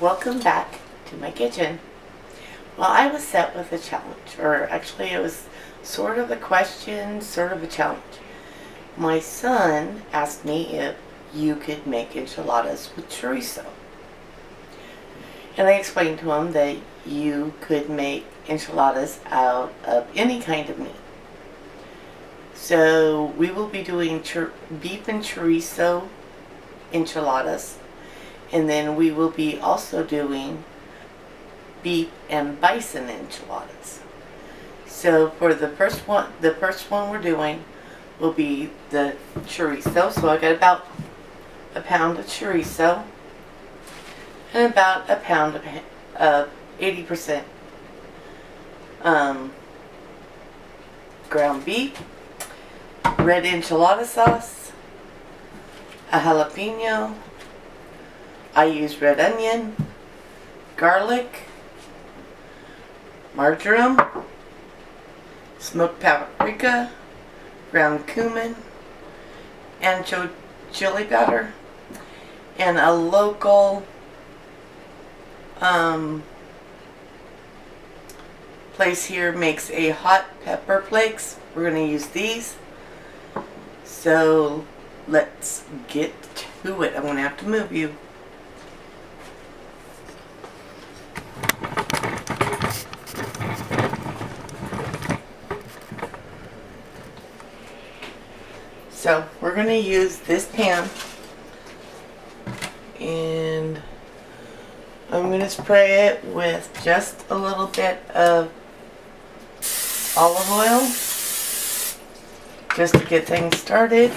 Welcome back to my kitchen. Well, I was set with a challenge, or actually it was sort of a question, sort of a challenge. My son asked me if you could make enchiladas with chorizo. And I explained to him that you could make enchiladas out of any kind of meat. So we will be doing beef and chorizo enchiladas. And then we will be also doing beef and bison enchiladas. So for the first one we're doing will be the chorizo. So I got about a pound of chorizo and about a pound of 80% ground beef, red enchilada sauce, a jalapeno. I use red onion, garlic, marjoram, smoked paprika, ground cumin, ancho chili powder, and a local place here makes a hot pepper flakes. We're going to use these. So let's get to it. I'm going to have to move you. So we're going to use this pan, and I'm going to spray it with just a little bit of olive oil just to get things started.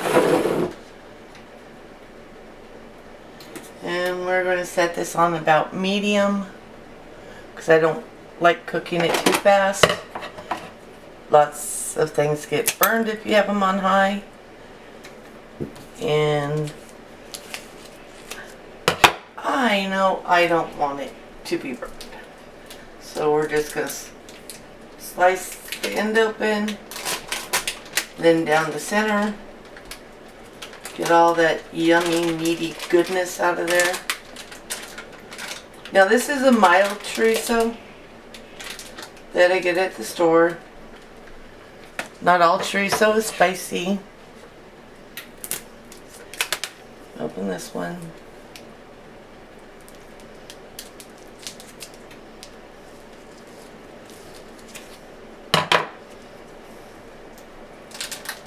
And we're going to set this on about medium because I don't like cooking it too fast. Lots of things get burned if you have them on high. And I know I don't want it to be burned. So we're just going to slice the end open, then down the center. Get all that yummy, meaty goodness out of there. Now this is a mild chorizo that I get at the store. Not all chorizo is spicy. Open this one.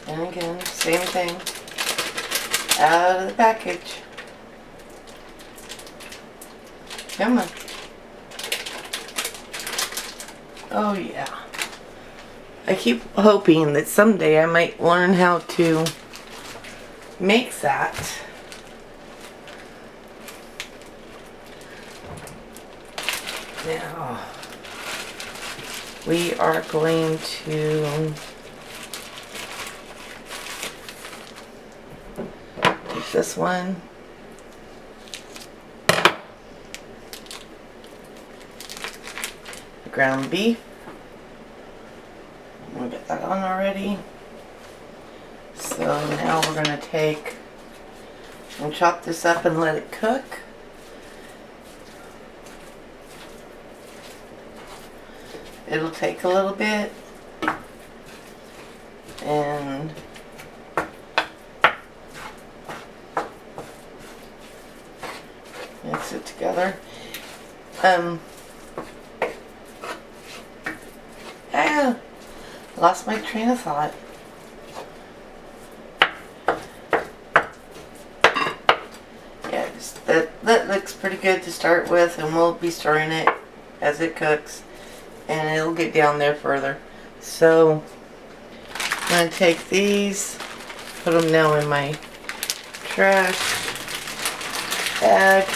And again, same thing. Out of the package. Come on. Oh yeah. I keep hoping that someday I might learn how to make that. Now, we are going to take this one, the ground beef. We'll get that on already. So now we're going to take and chop this up and let it cook. It'll take a little bit, and mix it together. Lost my train of thought. Yeah, that looks pretty good to start with, and we'll be stirring it as it cooks. And it'll get down there further. So I'm going to take these, put them now in my trash bag.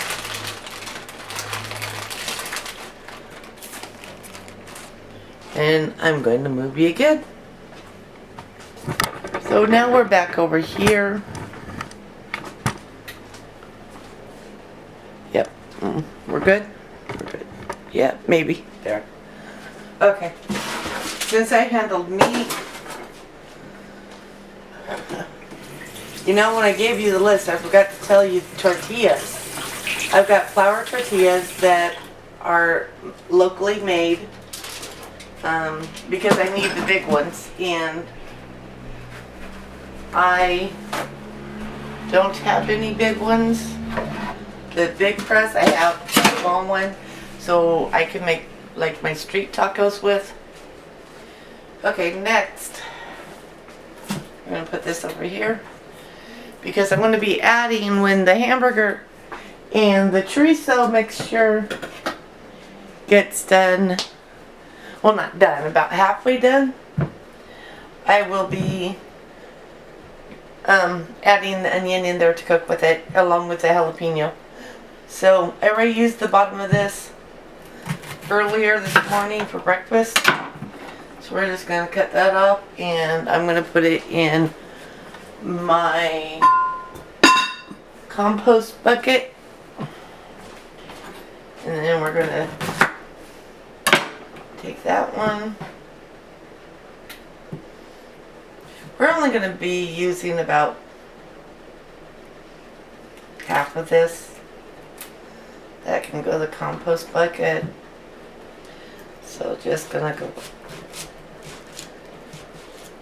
And I'm going to move you again. So now we're back over here. Yep. We're good? We're good. Yeah, maybe. There. Okay. Since I handled meat, You know, when I gave you the list, I forgot to tell you tortillas. I've got flour tortillas that are locally made because I need the big ones, and I don't have any big ones. The big press, I have a small one, so I can make like my street tacos with. Okay, next, I'm going to put this over here because I'm going to be adding, when the hamburger and the chorizo mixture gets done, well, not done, about halfway done, I will be adding the onion in there to cook with it, along with the jalapeno. So I already used the bottom of this earlier this morning for breakfast. So we're just going to cut that off, and I'm going to put it in my compost bucket. And then we're going to take that one. We're only going to be using about half of this. That can go to the compost bucket. So just going to go.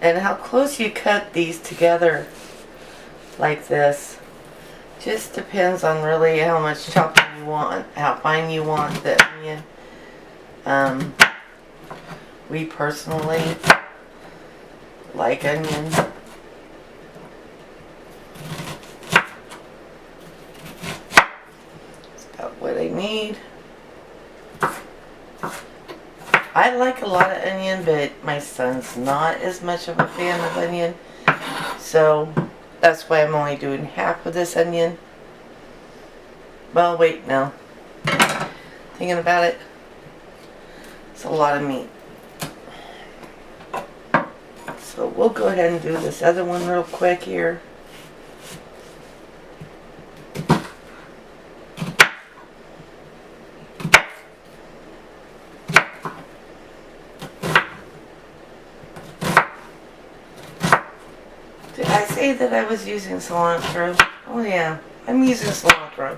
And how close you cut these together like this just depends on really how much chopping you want, how fine you want the onion. We personally like onion. That's about what I need. I like a lot of onion, but my son's not as much of a fan of onion. So that's why I'm only doing half of this onion. Well, wait, no. Thinking about it, it's a lot of meat. So we'll go ahead and do this other one real quick here. Did I say that I was using cilantro? Oh yeah, I'm using cilantro.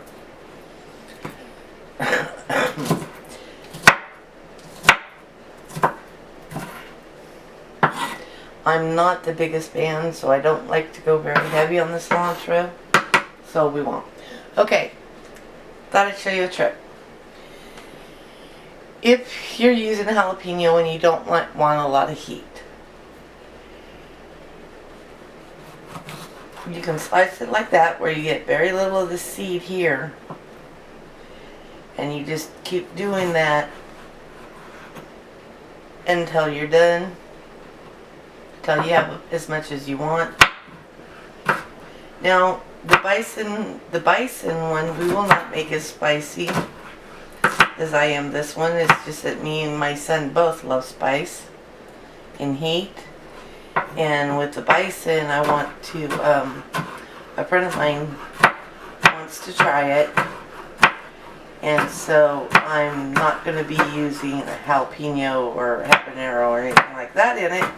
I'm not the biggest fan, so I don't like to go very heavy on the cilantro, so we won't. Okay, thought I'd show you a trick. If you're using jalapeno and you don't want a lot of heat, you can slice it like that, where you get very little of the seed here, and you just keep doing that until you're done, until you have as much as you want. Now the bison one, we will not make as spicy as I am this one. It's just that me and my son both love spice and heat. And with the bison, I want to, a friend of mine wants to try it, and so I'm not going to be using a jalapeno or habanero or anything like that in it.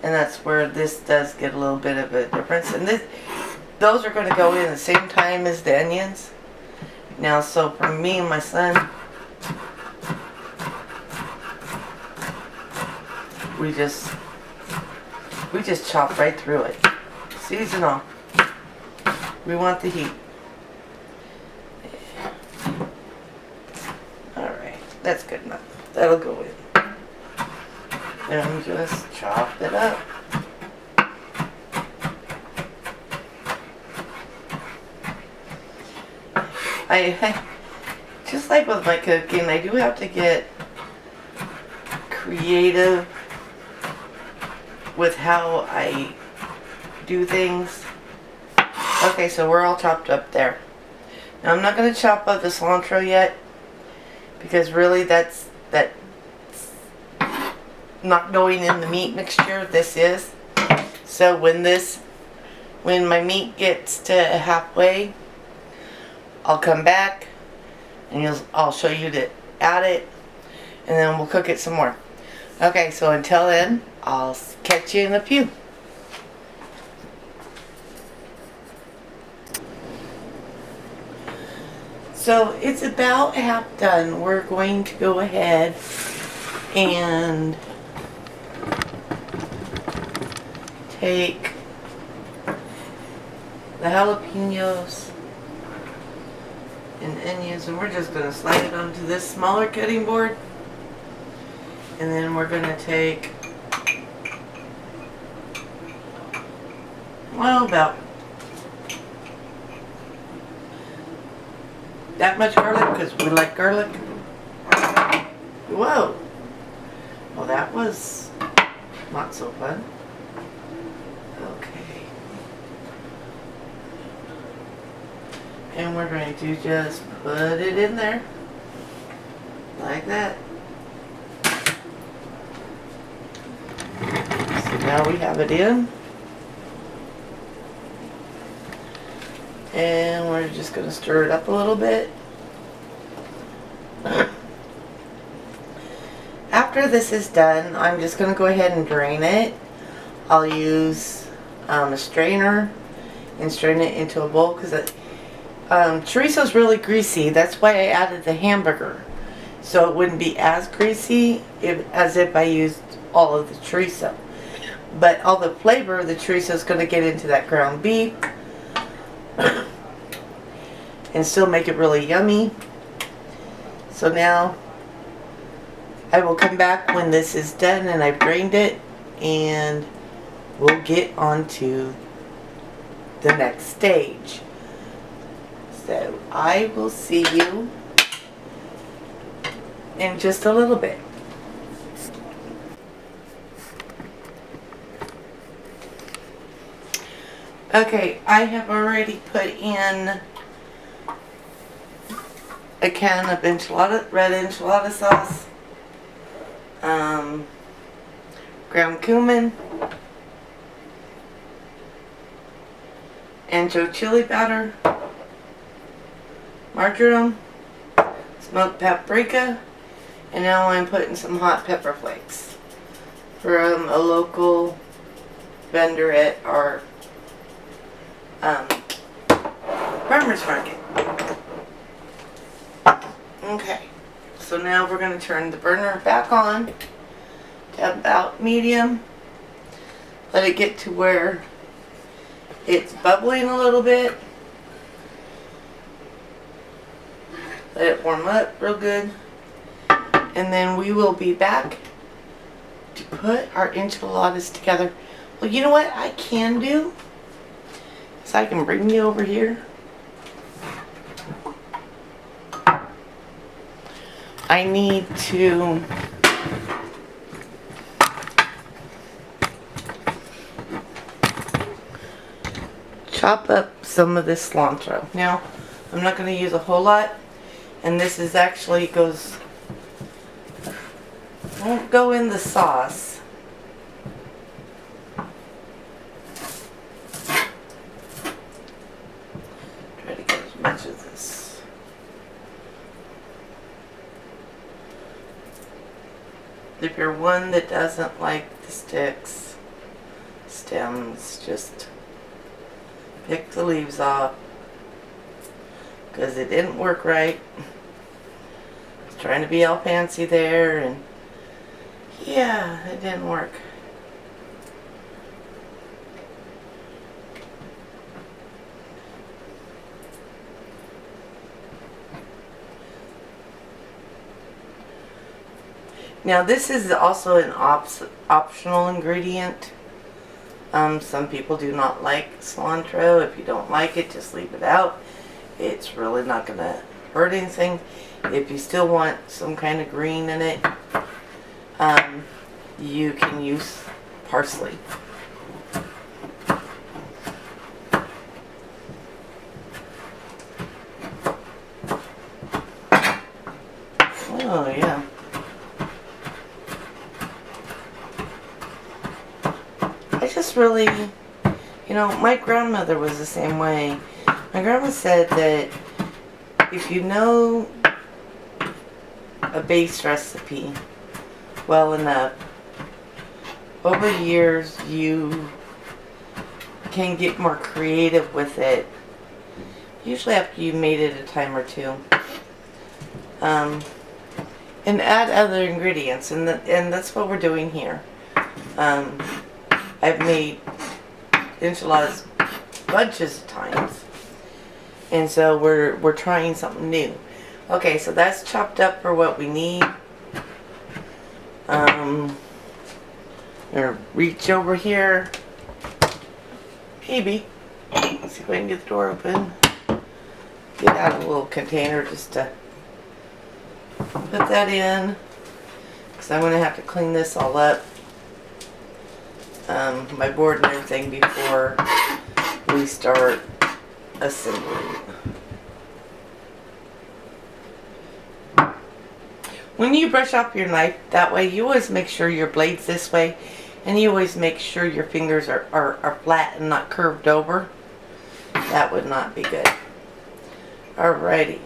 And that's where this does get a little bit of a difference. And those are going to go in at the same time as the onions. Now, so for me and my son, we just chop right through it. Season off. We want the heat. Alright, that's good enough. That'll go in. And just chop it up. I just like with my cooking, I do have to get creative with how I do things. Okay, so we're all chopped up there. Now I'm not going to chop up the cilantro yet, because really that's not going in the meat mixture. This is. So when my meat gets to halfway, I'll come back and I'll show you to add it, and then we'll cook it some more. Okay, so until then, I'll catch you in a few. So it's about half done. We're going to go ahead and take the jalapenos and onions, and we're just going to slide it onto this smaller cutting board. And then we're going to take, well, about that much garlic because we like garlic. Whoa! Well, that was not so fun. Okay. And we're going to just put it in there. Like that. So now we have it in. And we're just going to stir it up a little bit. After this is done, I'm just going to go ahead and drain it. I'll use a strainer and strain it into a bowl because chorizo is really greasy. That's why I added the hamburger, so it wouldn't be as greasy as if I used all of the chorizo. But all the flavor of the chorizo is going to get into that ground beef and still make it really yummy. So now I will come back when this is done and I've drained it, and we'll get on to the next stage. So I will see you in just a little bit. Okay, I have already put in a can of red enchilada sauce, ground cumin, ancho chili powder, marjoram, smoked paprika, and now I'm putting some hot pepper flakes from a local vendor at our farmer's market. Okay, so now we're going to turn the burner back on to about medium. Let it get to where it's bubbling a little bit. Let it warm up real good. And then we will be back to put our enchiladas together. Well, you know what I can do? So I can bring you over here. I need to chop up some of this cilantro. Now, I'm not going to use a whole lot, and this is actually won't go in the sauce. Try to get as much of this. If you're one that doesn't like the stems, just pick the leaves off, because it didn't work right. I was trying to be all fancy there, and yeah, it didn't work. Now this is also an optional ingredient. Some people do not like cilantro. If you don't like it, just leave it out. It's really not going to hurt anything. If you still want some kind of green in it, you can use parsley. Oh yeah. I just really, my grandmother was the same way. My grandma said that if you know a base recipe well enough, over years you can get more creative with it. Usually after you've made it a time or two. And add other ingredients, and that's what we're doing here. I've made enchiladas bunches of times, and so we're trying something new. Okay, so that's chopped up for what we need. I'm gonna reach over here, maybe. Let's see if I can get the door open. Get out a little container just to put that in, because I'm going to have to clean this all up, my board and everything, before we start assembling. When you brush off your knife that way, you always make sure your blade's this way, and you always make sure your fingers are flat and not curved over. That would not be good. Alrighty.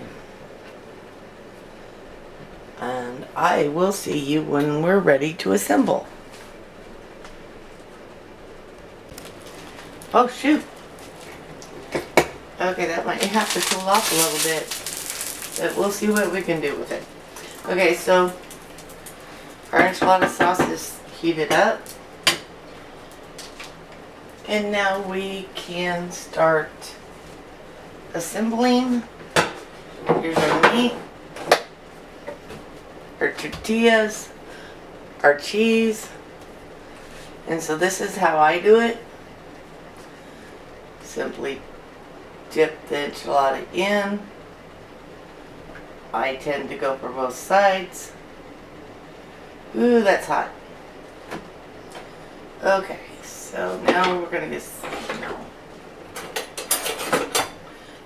And I will see you when we're ready to assemble. Oh shoot. Okay, that might have to cool off a little bit, but we'll see what we can do with it. Okay, so our enchilada sauce is heated up, and now we can start assembling. Here's our meat, our tortillas, our cheese, and so this is how I do it. Simply dip the enchilada in. I tend to go for both sides. Ooh, that's hot. Okay, so now we're gonna get,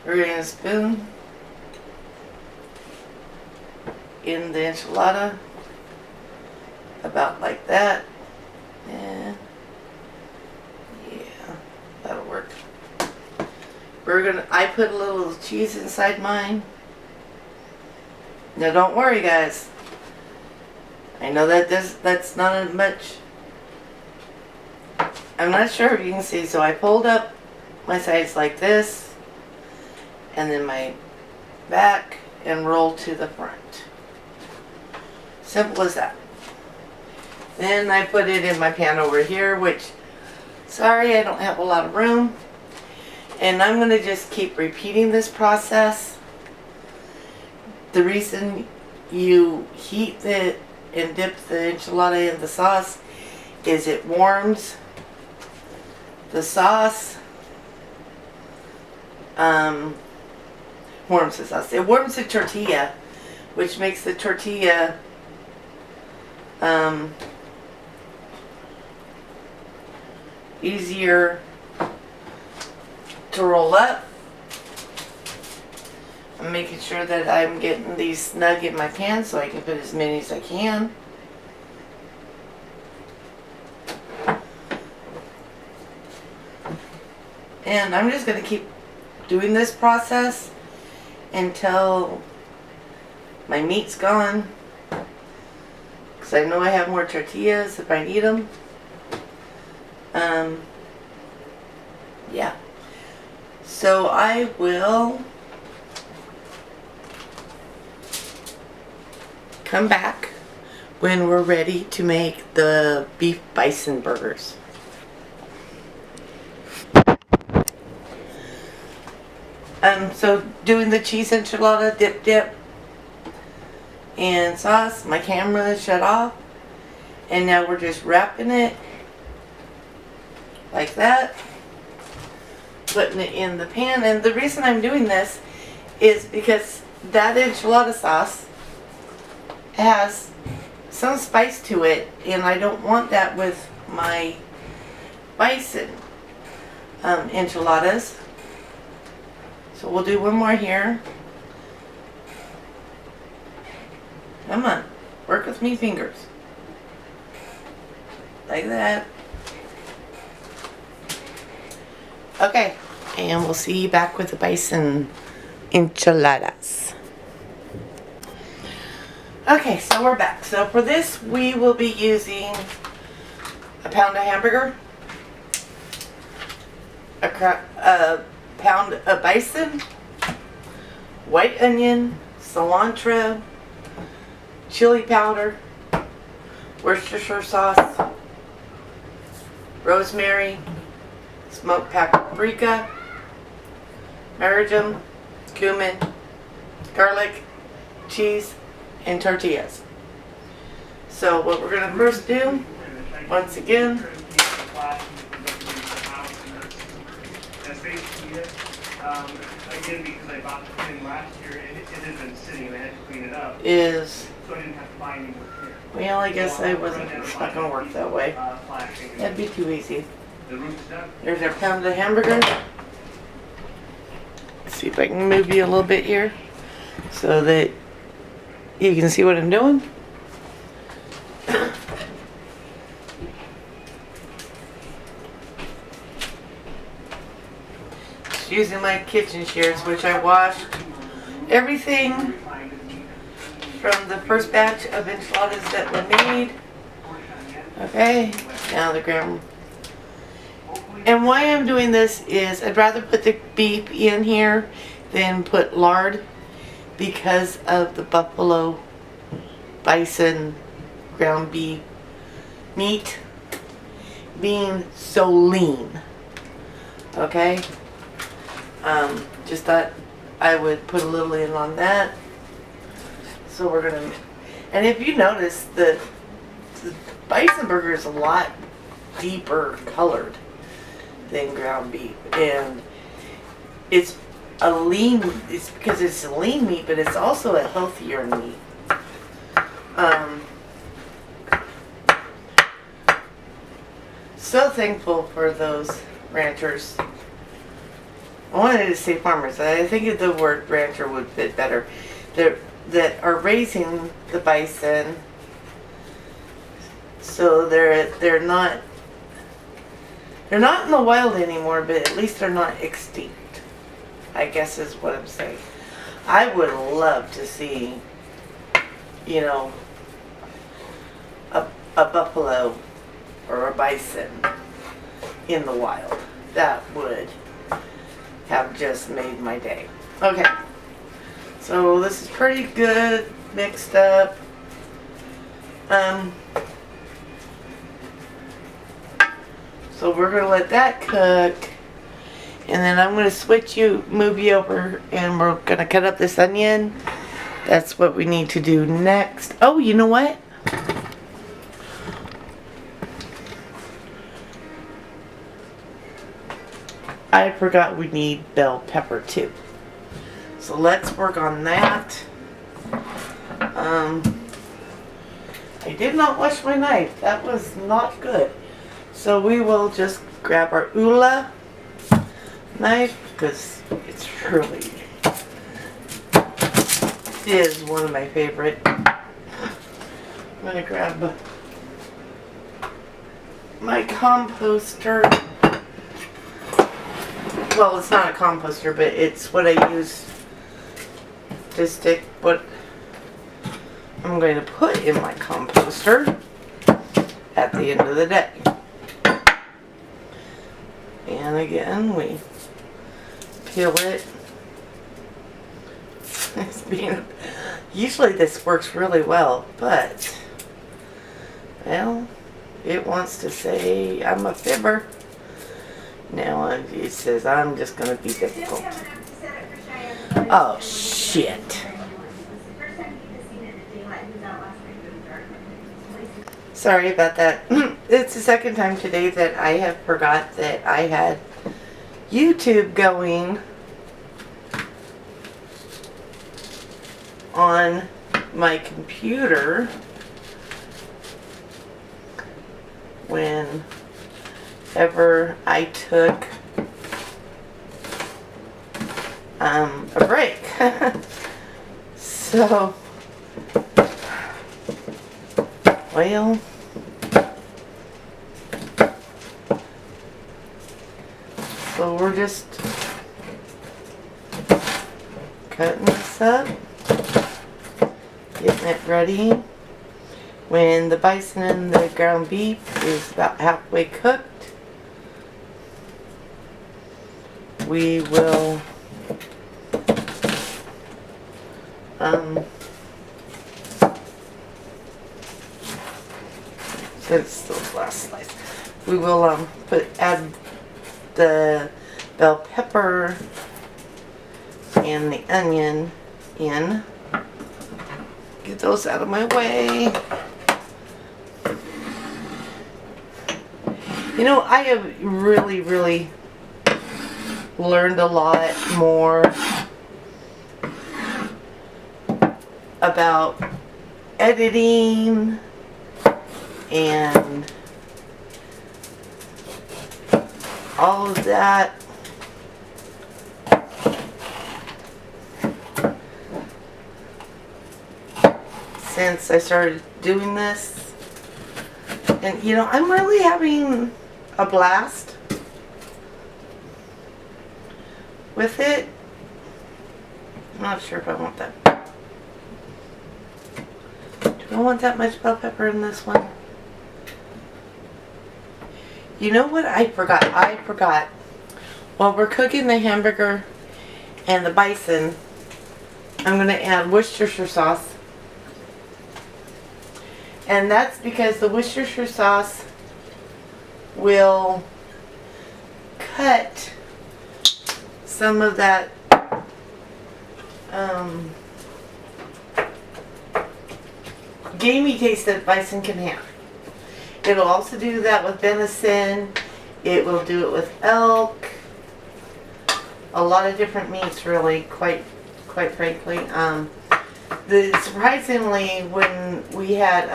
we're gonna spoon in the enchilada, about like that, and yeah, that'll work. I put a little cheese inside mine. Now don't worry guys, I know that that's not as much, I'm not sure if you can see, so I pulled up my sides like this, and then my back, and roll to the front. Simple as that. Then I put it in my pan over here, which, sorry, I don't have a lot of room. And I'm going to just keep repeating this process. The reason you heat it and dip the enchilada in the sauce is it warms the sauce. Warms the sauce. It warms the tortilla, which makes the tortilla easier to roll up. I'm making sure that I'm getting these snug in my pan so I can put as many as I can. And I'm just going to keep doing this process until my meat's gone, because I know I have more tortillas if I need them. Yeah. So I will come back when we're ready to make the beef bison burgers. So doing the cheese enchilada, dip, and sauce. My camera shut off, and now we're just wrapping it like that, putting it in the pan. And the reason I'm doing this is because that enchilada sauce has some spice to it, and I don't want that with my bison enchiladas. So we'll do one more here. Come on, work with me fingers. Like that. Okay, and we'll see you back with the bison enchiladas. Okay, so we're back. So for this we will be using a pound of hamburger, a pound of bison, white onion, cilantro, chili powder, Worcestershire sauce, rosemary, smoked paprika, marjoram, cumin, garlic, cheese, and tortillas. So what we're going to first do, once again, again, because I bought the thing last year, it had been sitting and I had to clean it up. Is, so I didn't have to buy any more here. Well, I guess I wasn't, it's not going to work that way. That'd be too easy. There's our pound of hamburger. Let's see if I can move you a little bit here so that you can see what I'm doing. Using my kitchen shears, which I washed everything from the first batch of enchiladas that were made. Okay, now the gram. And why I'm doing this is I'd rather put the beef in here than put lard because of the buffalo bison ground beef meat being so lean. Okay. Just thought I would put a little in on that. So we're gonna, and if you notice, the bison burger is a lot deeper colored than ground beef, and it's a lean. It's because it's a lean meat, but it's also a healthier meat. So thankful for those ranchers. I wanted to say farmers. I think the word rancher would fit better. That are raising the bison, so they're not in the wild anymore, but at least they're not extinct, I guess is what I'm saying. I would love to see, you know, a buffalo or a bison in the wild. That would have just made my day. Okay, so this is pretty good mixed up. So we're gonna let that cook, and then I'm gonna move you over, and we're gonna cut up this onion. That's what we need to do next. Oh, you know what? I forgot we need bell pepper too. So let's work on that. I did not wash my knife. That was not good. So we will just grab our unual knife because it's really is one of my favorite. I'm gonna grab my composter. Well, it's not a composter, but it's what I use to stick what I'm going to put in my composter at the end of the day. And again, we peel it. Usually this works really well, but, well, it wants to say I'm a fibber. Now it says I'm just going to be difficult. Oh, shit. Sorry about that. It's the second time today that I have forgot that I had YouTube going on my computer whenever I took a break. So, well, so we're just cutting this up, getting it ready. When the bison and the ground beef is about halfway cooked, we will since those last slice, we will add the bell pepper and the onion in. Get those out of my way. You know, I have really learned a lot more about editing and all of that. Since I started doing this, and you know, I'm really having a blast with it. I'm not sure if I want that. Do I want that much bell pepper in this one? You know what I forgot? I forgot. While we're cooking the hamburger and the bison, I'm going to add Worcestershire sauce. And that's because the Worcestershire sauce will cut some of that gamey taste that bison can have. It'll also do that with venison. It will do it with elk. A lot of different meats, really, quite frankly. Surprisingly, when we had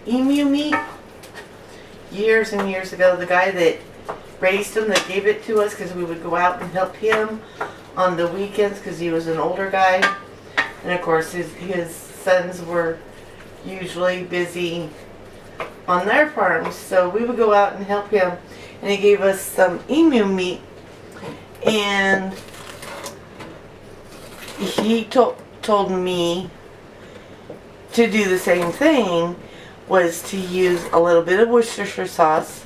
emu meat years and years ago, the guy that raised them, that gave it to us because we would go out and help him on the weekends because he was an older guy, and of course his sons were usually busy on their farms, so we would go out and help him, and he gave us some emu meat, and he told me to do the same thing, was to use a little bit of Worcestershire sauce.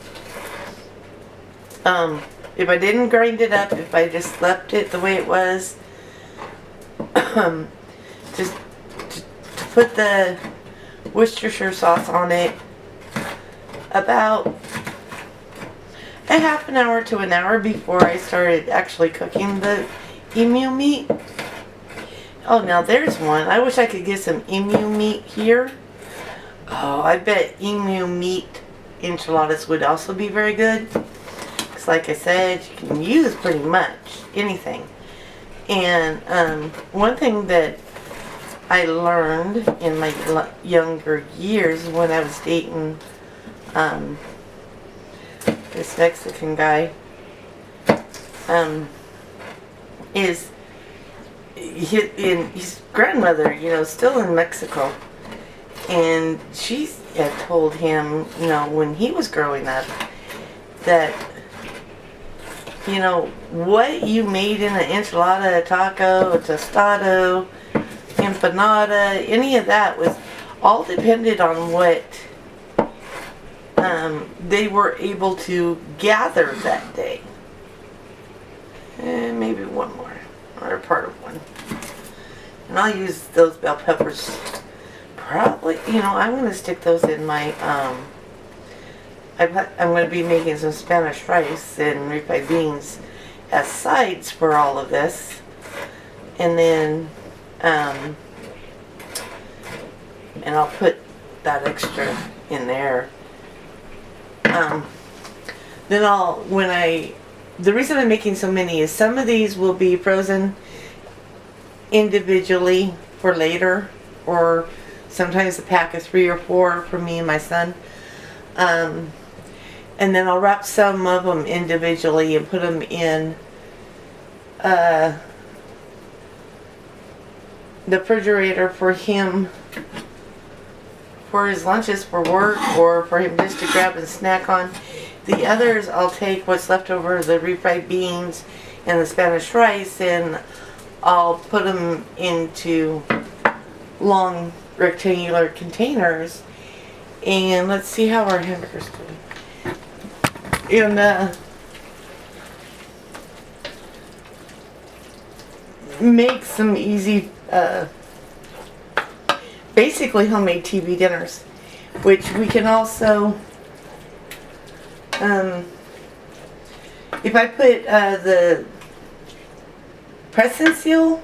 If I didn't grind it up, if I just left it the way it was, just to put the Worcestershire sauce on it about a half an hour to an hour before I started actually cooking the emu meat. Oh, now there's one. I wish I could get some emu meat here. Oh, I bet emu meat enchiladas would also be very good. Because like I said, you can use pretty much anything. And one thing that I learned in my younger years when I was dating this Mexican guy is his grandmother, you know, still in Mexico, and she had told him, you know, when he was growing up, that, you know, what you made in an enchilada, a taco, a tostado, empanada, any of that was all depended on what they were able to gather that day. And maybe one more, or part of one. And I'll use those bell peppers probably, you know, I'm going to stick those in my, I'm going to be making some Spanish rice and refried beans as sides for all of this. And then, and I'll put that extra in there. Then the reason I'm making so many is some of these will be frozen individually for later, or sometimes a pack of 3 or 4 for me and my son. And then I'll wrap some of them individually and put them in the refrigerator for him, for his lunches for work, or for him just to grab and snack on. The others, I'll take what's left over, the refried beans and the Spanish rice, and I'll put them into long rectangular containers. And let's see how our hamburger's doing. and make some easy, basically homemade TV dinners, which we can also, if I put the press and seal,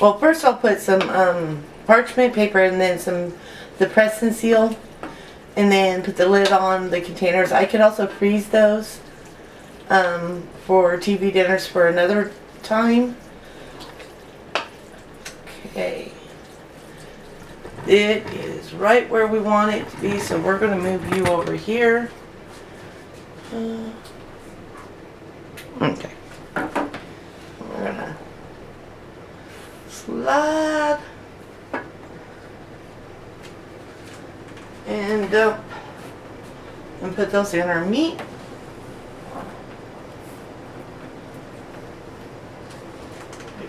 well, first I'll put some parchment paper and then the press and seal, and then put the lid on the containers. I could also freeze those for TV dinners for another time. Okay, it is right where we want it to be, so we're going to move you over here. Okay, we're gonna slide and dump and put those in our meat.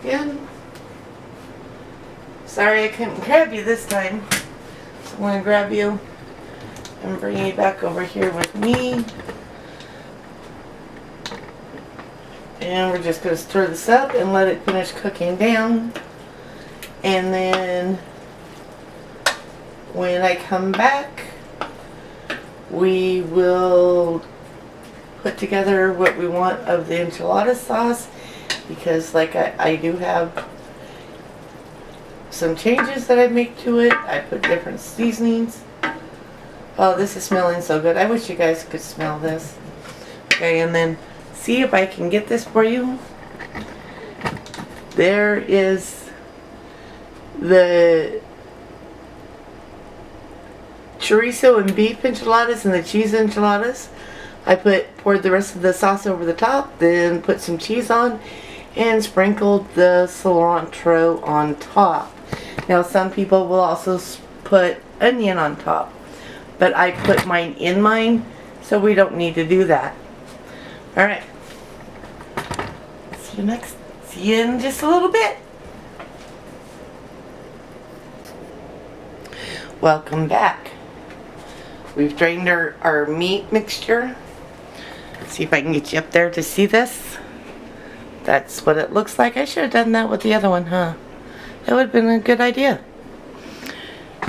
Again, sorry I couldn't grab you this time, so I'm going to grab you and bring you back over here with me. And we're just going to stir this up and let it finish cooking down. And then when I come back, we will put together what we want of the enchilada sauce, because like I do have some changes that I make to it. I put different seasonings. Oh, this is smelling so good. I wish you guys could smell this. Okay, and then see if I can get this for you. There is the chorizo and beef enchiladas and the cheese enchiladas. I poured the rest of the sauce over the top, then put some cheese on and sprinkled the cilantro on top. Now some people will also put onion on top, but I put mine in mine, so we don't need to do that. Alright, see you in just a little bit. Welcome back. We've drained our meat mixture. Let's see if I can get you up there to see this. That's what it looks like. I should have done that with the other one, huh? That would have been a good idea.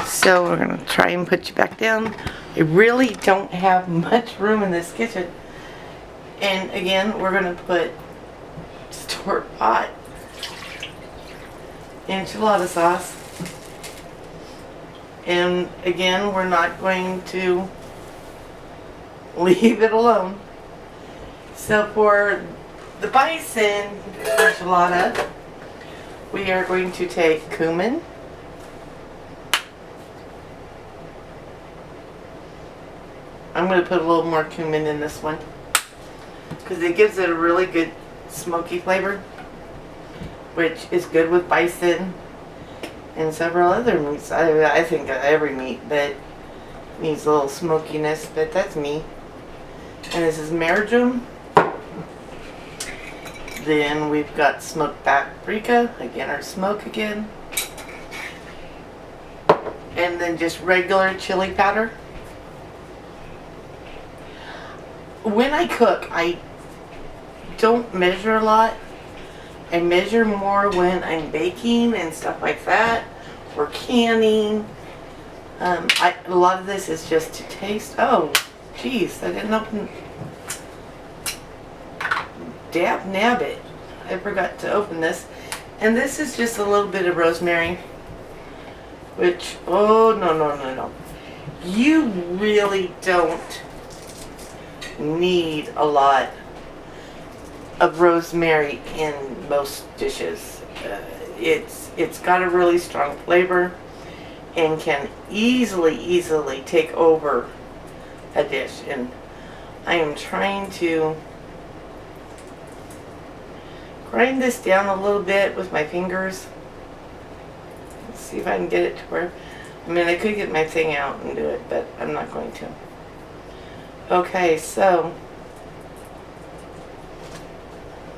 So we're going to try and put you back down. I really don't have much room in this kitchen. And again, we're going to put store-bought enchilada sauce. And again, we're not going to leave it alone. So for the bison enchilada, we are going to take cumin, I'm going to put a little more cumin in this one because it gives it a really good smoky flavor, which is good with bison and several other meats. I think every meat that needs a little smokiness, but that's me. And this is marjoram. Then we've got smoked paprika, again our smoke again. And then just regular chili powder. When I cook, I don't measure a lot. I measure more when I'm baking and stuff like that, or canning. A lot of this is just to taste. Oh, geez, I didn't open. Dab nabbit. I forgot to open this. And this is just a little bit of rosemary. Which, oh, no. You really don't need a lot of rosemary in most dishes. It's got a really strong flavor and can easily take over a dish. And I am trying to grind this down a little bit with my fingers. Let's see if I can get it to where, I mean, I could get my thing out and do it, but I'm not going to. Okay, so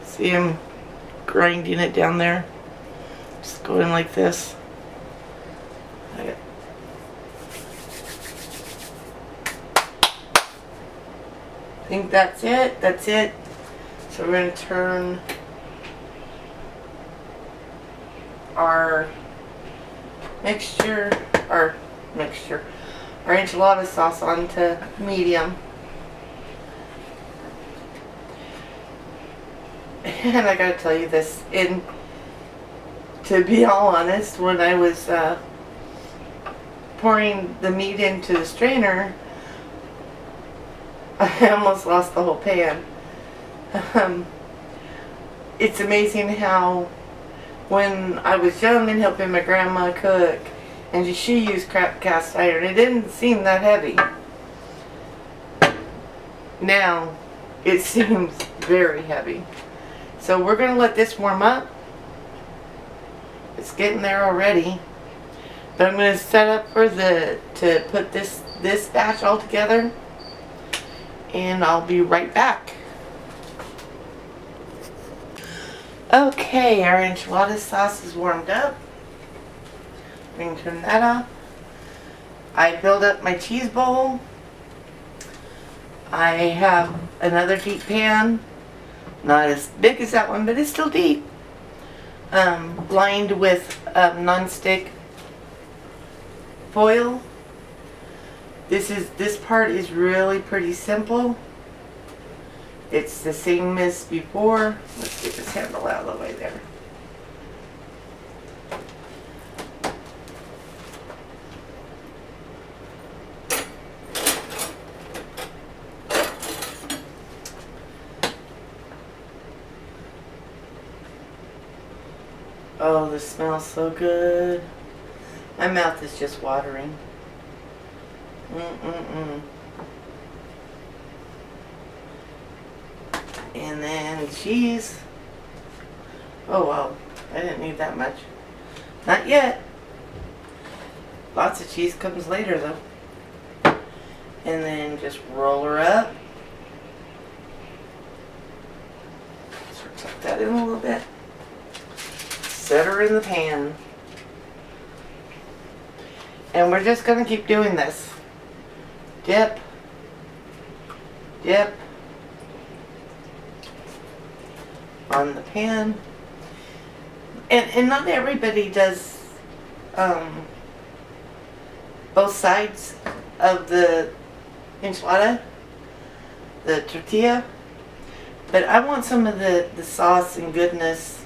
see, I'm grinding it down there. Just going like this. I think that's it. That's it. So we're going to turn our our enchilada sauce onto medium. And I gotta tell you this, to be all honest, when I was pouring the meat into the strainer, I almost lost the whole pan. It's amazing how when I was young and helping my grandma cook, and she used cast iron, it didn't seem that heavy. Now, it seems very heavy. So we're going to let this warm up. It's getting there already. But I'm going to set up to put this batch all together. And I'll be right back. Okay, our enchilada sauce is warmed up. We can turn that off. I build up my cheese bowl. I have another deep pan. Not as big as that one, but it's still deep. Lined with non-stick foil. This part is really pretty simple. It's the same as before. Let's get this handle out of the way there. Oh, this smells so good. My mouth is just watering. And then cheese. Oh wow, I didn't need that much. Not yet. Lots of cheese comes later though. And then just roll her up. So tuck that in a little bit. Set her in the pan. And we're just going to keep doing this. Dip. Dip. On the pan. And not everybody does both sides of the enchilada, the tortilla. But I want some of the sauce and goodness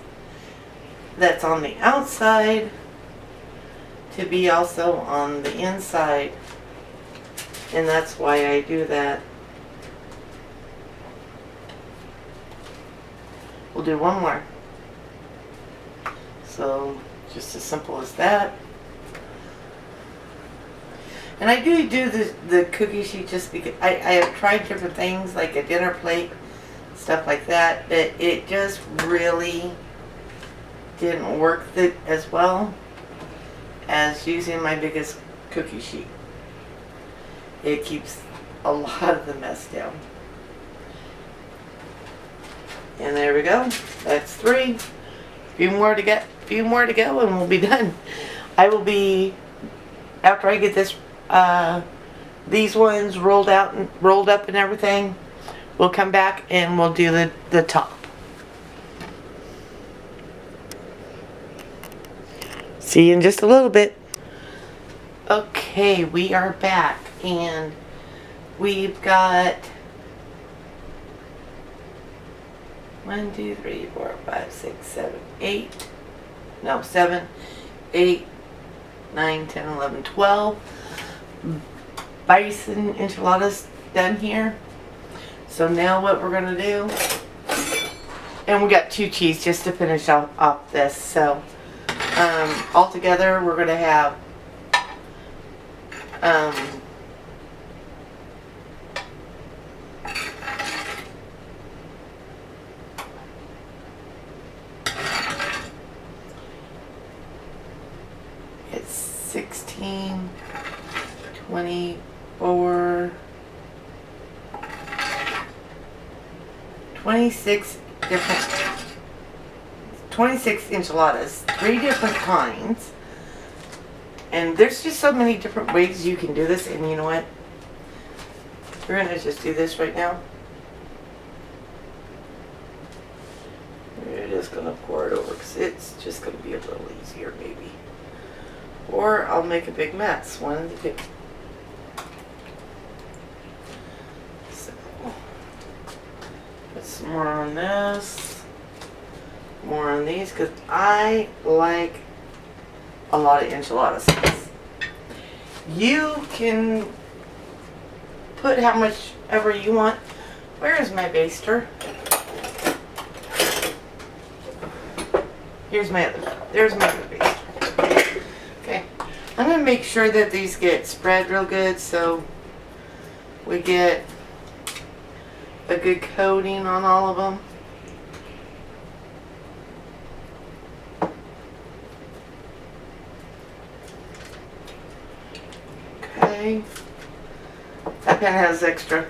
that's on the outside to be also on the inside, and that's why I do that. We'll do one more. So just as simple as that. And I do the cookie sheet just because I have tried different things like a dinner plate, stuff like that, but it just really didn't work as well as using my biggest cookie sheet. It keeps a lot of the mess down. And there we go. That's 3. Few more to go and we'll be done. I will be, after I get this these ones rolled up and everything, we'll come back and we'll do the top. See you in just a little bit. Okay, we are back and we've got 1, 2, 3, 4, 5, 6, 7, 8. No, 7, 8, 9, 10, 11, 12. Bison enchiladas done here. So now what we're gonna do, and we got 2 cheese just to finish off this. So all together we're gonna have it's 16, 24, 26 different 26 enchiladas, 3 different kinds. And there's just so many different ways you can do this. And you know what? We're going to just do this right now. We're just going to pour it over because it's just going to be a little easier maybe. Or I'll make a big mess, one of the two. So, put some more on this, more on these, because I like a lot of enchilada sauce. You can put how much ever you want. Where is my baster? Here's my other, there's my other baster. Okay, I'm going to make sure that these get spread real good so we get a good coating on all of them. Okay, that pen has extra.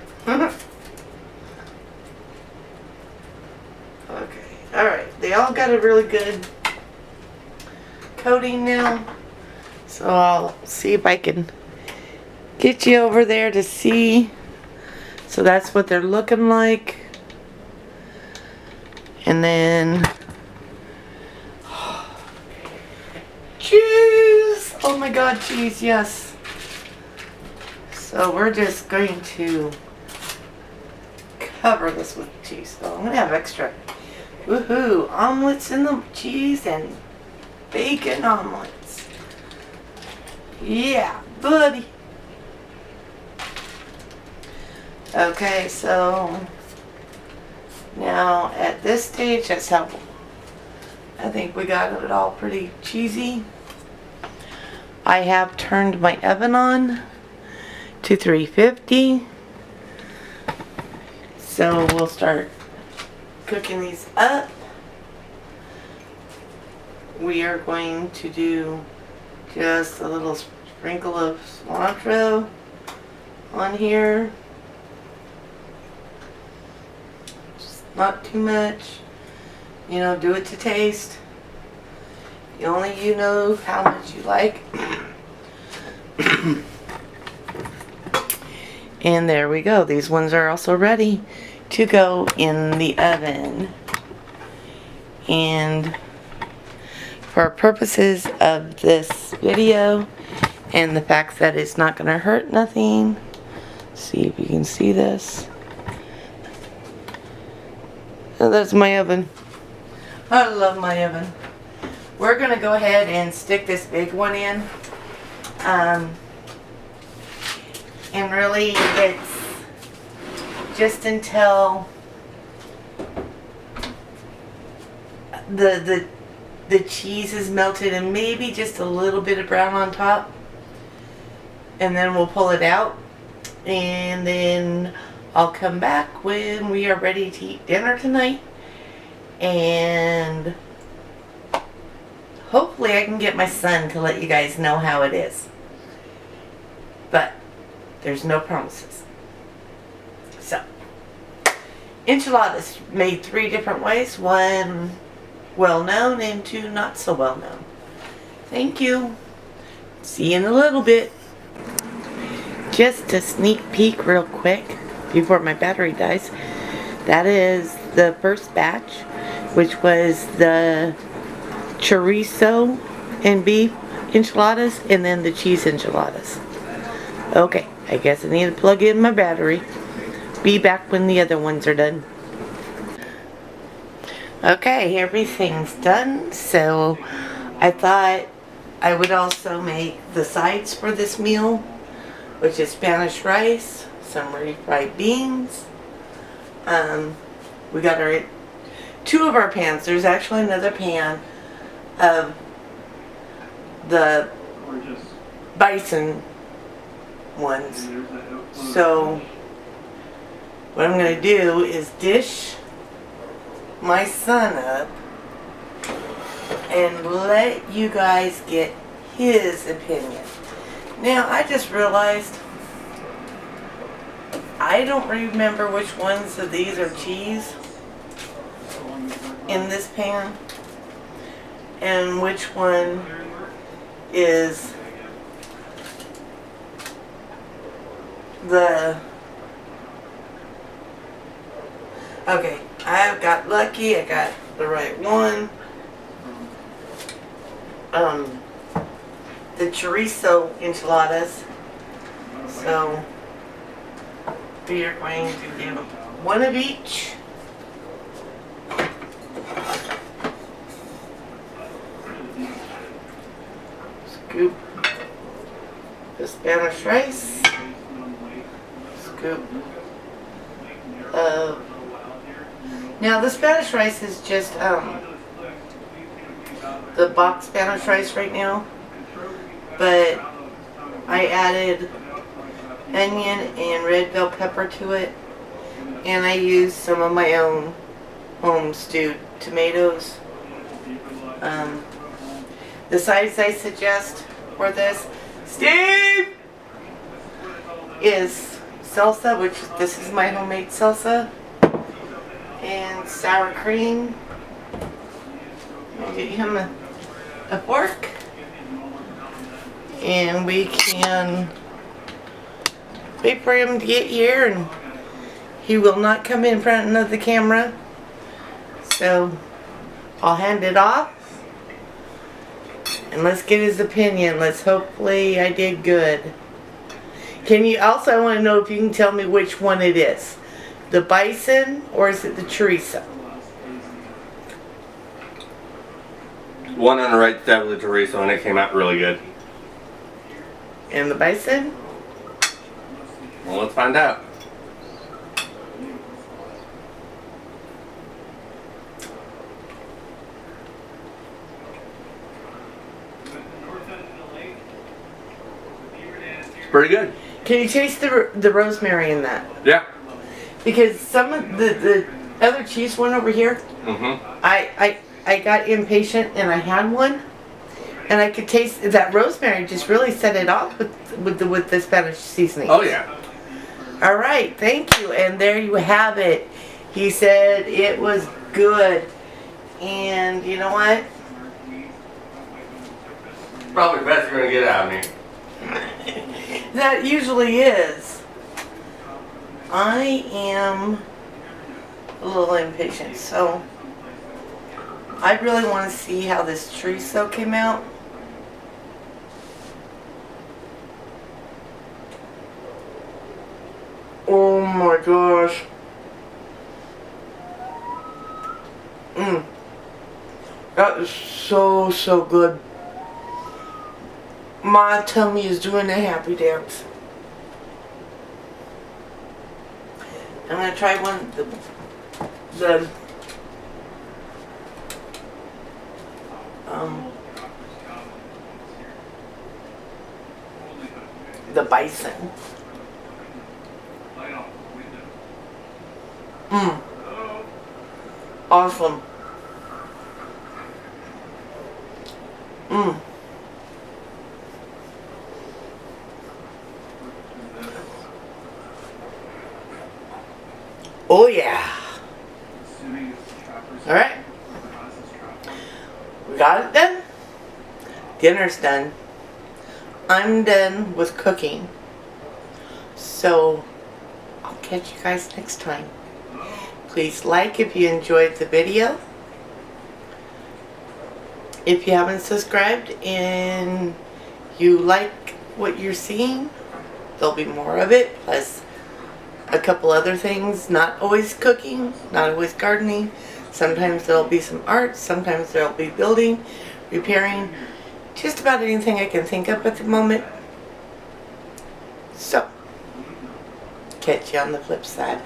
Okay, alright, they all got a really good coating now, so I'll see if I can get you over there to see. So that's what they're looking like. And then cheese! Oh my god, cheese, yes. So we're just going to cover this with cheese. So I'm going to have extra. Woohoo! Omelets in the cheese and bacon omelets. Yeah, buddy. Okay, so now at this stage, that's how I think we got it all pretty cheesy. I have turned my oven on to 350. So we'll start cooking these up. We are going to do just a little sprinkle of cilantro on here. Just not too much. You know, do it to taste. Only you know how much you like. And there we go. These ones are also ready to go in the oven. And for purposes of this video and the fact that it's not going to hurt nothing, see if you can see this. Oh, that's my oven. I love my oven. We're going to go ahead and stick this big one in. And really it's just until the cheese is melted and maybe just a little bit of brown on top. And then we'll pull it out. And then I'll come back when we are ready to eat dinner tonight. And hopefully I can get my son to let you guys know how it is. But there's no promises. So, enchiladas made 3 different ways. 1 well known and 2 not so well known. Thank you. See you in a little bit. Just a sneak peek real quick before my battery dies. That is the first batch, which was the chorizo and beef enchiladas and then the cheese enchiladas. Okay, I guess I need to plug in my battery. Be back when the other ones are done. Okay, everything's done. So I thought I would also make the sides for this meal, which is Spanish rice, some refried beans. We got our 2 of our pans. There's actually another pan of the bison ones. So what I'm going to do is dish my son up and let you guys get his opinion. Now I just realized I don't remember which ones of these are cheese in this pan and which one is the... Okay, I got lucky. I got the right one. The chorizo enchiladas. So we are going to do one of each. Scoop the Spanish rice. Scoop of. Now the Spanish rice is just the box Spanish rice right now, but I added onion and red bell pepper to it, and I used some of my own home stewed tomatoes. The size I suggest for this, Steve, is salsa, which this is my homemade salsa, and sour cream. I'll get him a fork, and we can wait for him to get here, and he will not come in front of the camera, so I'll hand it off, and let's get his opinion. Let's hopefully I did good. Can you also, I want to know if you can tell me which one it is, the bison or is it the chorizo? One on the right, definitely chorizo, and it came out really good. And the bison? Well, let's find out. It's pretty good. Can you taste the rosemary in that? Yeah. Because some of the other cheese one over here, I got impatient and I had one, and I could taste that rosemary just really set it off with the Spanish seasoning. Oh yeah. All right, thank you, and there you have it. He said it was good, and you know what? Probably the best you're gonna get out of me. That usually is. I am a little impatient, so I really want to see how this chorizo came out. Oh my gosh. That is so good. My tummy is doing a happy dance. I'm gonna try one the bison. Awesome. Oh yeah. Alright. We got it done. Dinner's done. I'm done with cooking. So I'll catch you guys next time. Please like if you enjoyed the video. If you haven't subscribed and you like what you're seeing, there'll be more of it, plus a couple other things. Not always cooking, not always gardening. Sometimes there'll be some art, sometimes there'll be building, repairing, just about anything I can think of at the moment. So, catch you on the flip side.